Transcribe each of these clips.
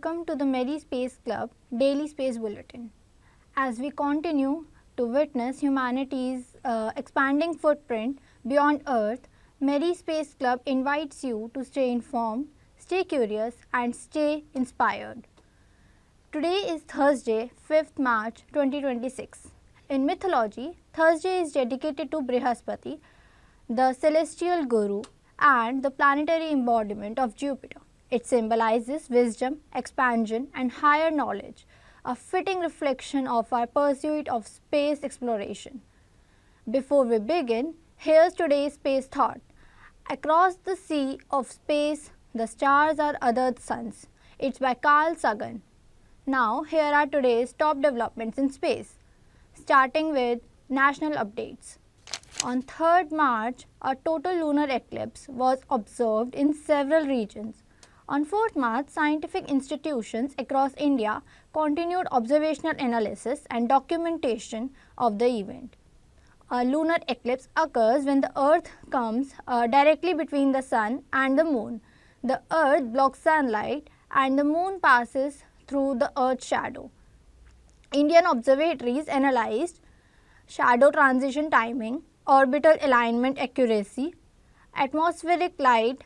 welcome to the MERI Space Club Daily Space Bulletin. As we continue to witness humanity's expanding footprint beyond Earth, MERI Space Club invites you to stay informed, stay curious and stay inspired. Today is Thursday, 5th March 2026. In mythology, Thursday is dedicated to Brihaspati, the celestial guru and the planetary embodiment of Jupiter. It symbolizes wisdom, expansion and higher knowledge, a fitting reflection of our pursuit of space exploration. Before we begin, here's today's space thought. Across the sea of space, the stars are other suns. It's by Carl Sagan. Now, here are today's top developments in space, starting with national updates. On 3rd March, a total lunar eclipse was observed in several regions. On 4th March, scientific institutions across India continued observational analysis and documentation of the event. A lunar eclipse occurs when the Earth comes directly between the Sun and the Moon. The Earth blocks sunlight and the Moon passes through the Earth's shadow. Indian observatories analyzed shadow transition timing, orbital alignment accuracy, atmospheric light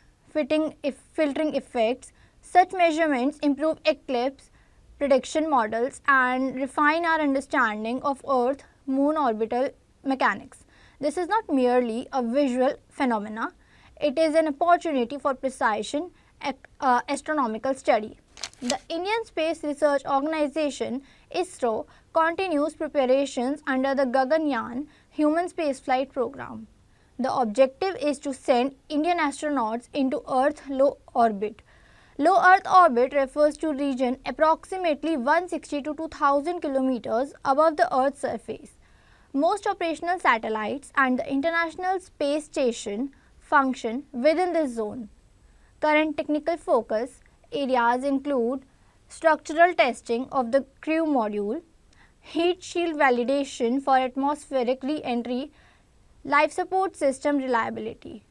filtering effects. Such measurements improve eclipse prediction models and refine our understanding of Earth-Moon orbital mechanics. This is not merely a visual phenomena, it is an opportunity for precision astronomical study. The Indian Space Research Organization ISRO continues preparations under the Gaganyaan human spaceflight program. The objective is to send Indian astronauts into Earth low orbit. Low Earth orbit refers to region approximately 160 to 2000 kilometers above the Earth's surface. Most operational satellites and the International Space Station function within this zone. Current technical focus areas include structural testing of the crew module, heat shield validation for atmospheric re-entry, life support system reliability.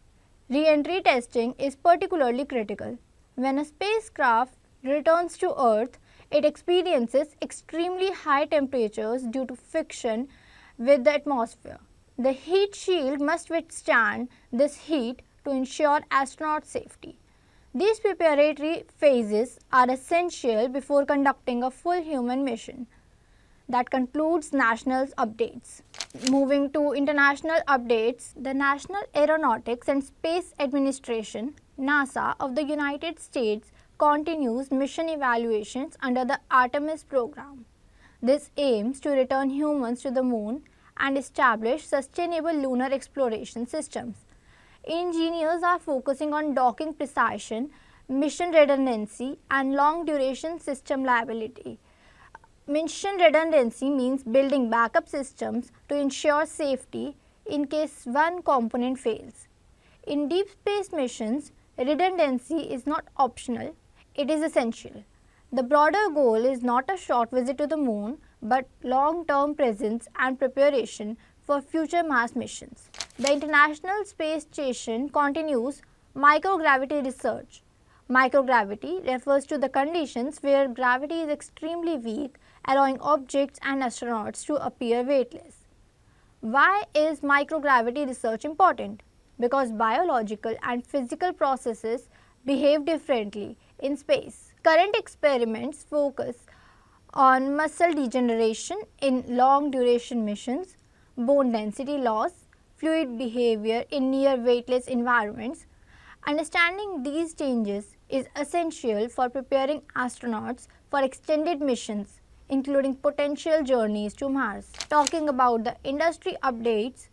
Re-entry testing is particularly critical. When a spacecraft returns to Earth, it experiences extremely high temperatures due to friction with the atmosphere. The heat shield must withstand this heat to ensure astronaut safety. These preparatory phases are essential before conducting a full human mission. That concludes national updates. Moving to international updates, the National Aeronautics and Space Administration (NASA) of the United States continues mission evaluations under the Artemis program. This aims to return humans to the Moon and establish sustainable lunar exploration systems. Engineers are focusing on docking precision, mission redundancy and long-duration system reliability. Mission redundancy means building backup systems to ensure safety in case one component fails. In deep space missions, redundancy is not optional, it is essential. The broader goal is not a short visit to the Moon, but long-term presence and preparation for future Mars missions. The International Space Station continues microgravity research. Microgravity refers to the conditions where gravity is extremely weak, allowing objects and astronauts to appear weightless. Why is microgravity research important? Because biological and physical processes behave differently in space. Current experiments focus on muscle degeneration in long-duration missions, bone density loss, fluid behavior in near weightless environments. Understanding these changes is essential for preparing astronauts for extended missions, including potential journeys to Mars. Talking about the industry updates,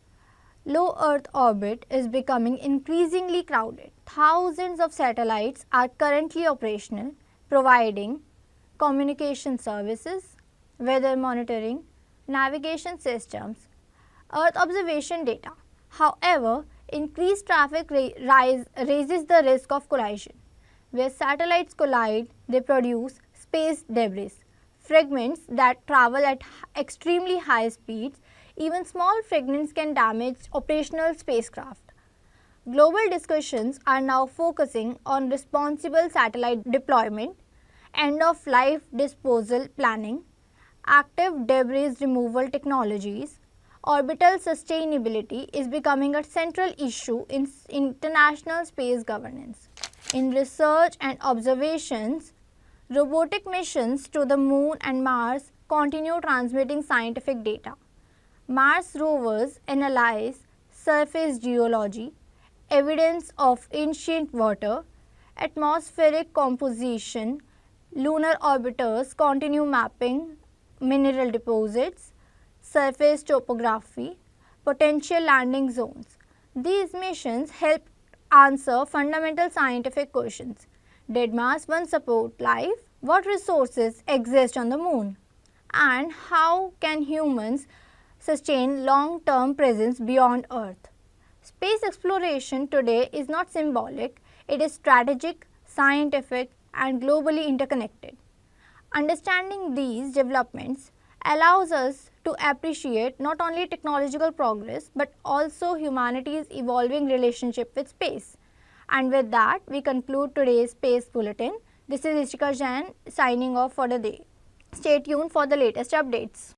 low Earth orbit is becoming increasingly crowded. Thousands of satellites are currently operational, providing communication services, weather monitoring, navigation systems, Earth observation data. However, increased traffic raises the risk of collision. Where satellites collide, they produce space debris, fragments that travel at extremely high speeds. Even small fragments can damage operational spacecraft. Global discussions are now focusing on responsible satellite deployment, end of life disposal planning, active debris removal technologies, orbital sustainability is becoming a central issue in international space governance. In research and observations, robotic missions to the Moon and Mars continue transmitting scientific data. Mars rovers analyze surface geology, evidence of ancient water, atmospheric composition. Lunar orbiters continue mapping mineral deposits, surface topography, potential landing zones. These missions help answer fundamental scientific questions. Did Mars once support life? What resources exist on the Moon? And how can humans sustain long-term presence beyond Earth? Space exploration today is not symbolic, it is strategic, scientific, and globally interconnected. Understanding these developments allows us to appreciate not only technological progress but also humanity's evolving relationship with space. And with that, we conclude today's Space Bulletin. This is Ishika Jain signing off for the day. Stay tuned for the latest updates.